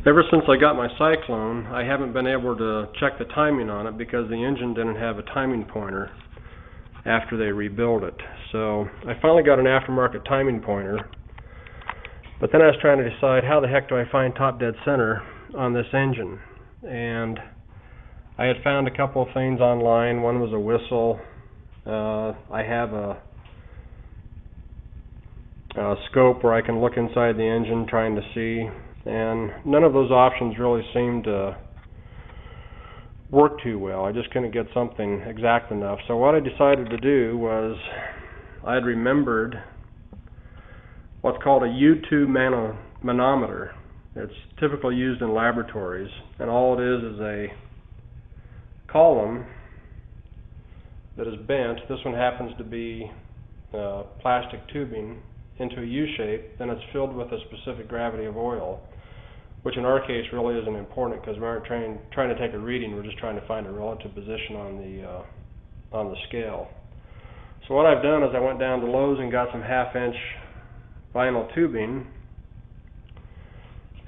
Ever since I got my Cyclone, I haven't been able to check the timing on it because the engine didn't have a timing pointer after they rebuilt it. So I finally got an aftermarket timing pointer, but then I was trying to decide how the heck do I find top dead center on this engine. And I had found a couple of things online. One was a whistle. I have a scope where I can look inside the engine trying to see, and none of those options really seemed to work too well. I just couldn't get something exact enough. So what I decided to do was I had remembered what's called a U2 manometer. It's typically used in laboratories, and all it is a column that is bent. This one happens to be plastic tubing into a U shape, then it's filled with a specific gravity of oil, which in our case really isn't important because we aren't trying to take a reading. We're just trying to find a relative position on the scale. So what I've done is I went down to Lowe's and got some 1/2-inch vinyl tubing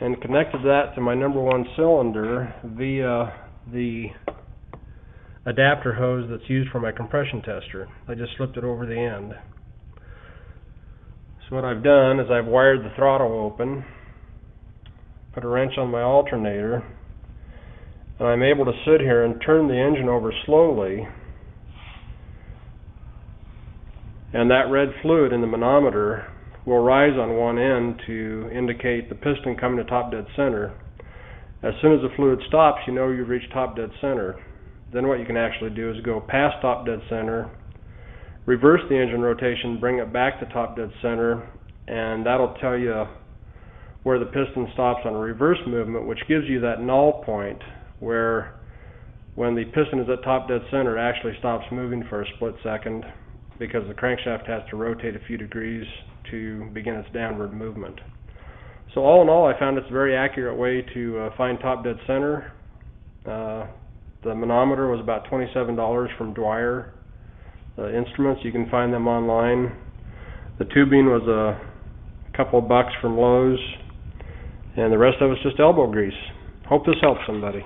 and connected that to my number 1 cylinder via the adapter hose that's used for my compression tester. I just slipped it over the end. So what I've done is I've wired the throttle open, put a wrench on my alternator, and I'm able to sit here and turn the engine over slowly, and that red fluid in the manometer will rise on one end to indicate the piston coming to top dead center. As soon as the fluid stops, you know you've reached top dead center. Then what you can actually do is go past top dead center, reverse the engine rotation, bring it back to top dead center, and that'll tell you where the piston stops on a reverse movement, which gives you that null point where when the piston is at top dead center it actually stops moving for a split second because the crankshaft has to rotate a few degrees to begin its downward movement. So all in all, I found it's a very accurate way to find top dead center. The manometer was about $27 from Dwyer Instruments. You can find them online. The tubing was a couple of bucks from Lowe's, and the rest of it's just elbow grease. Hope this helps somebody.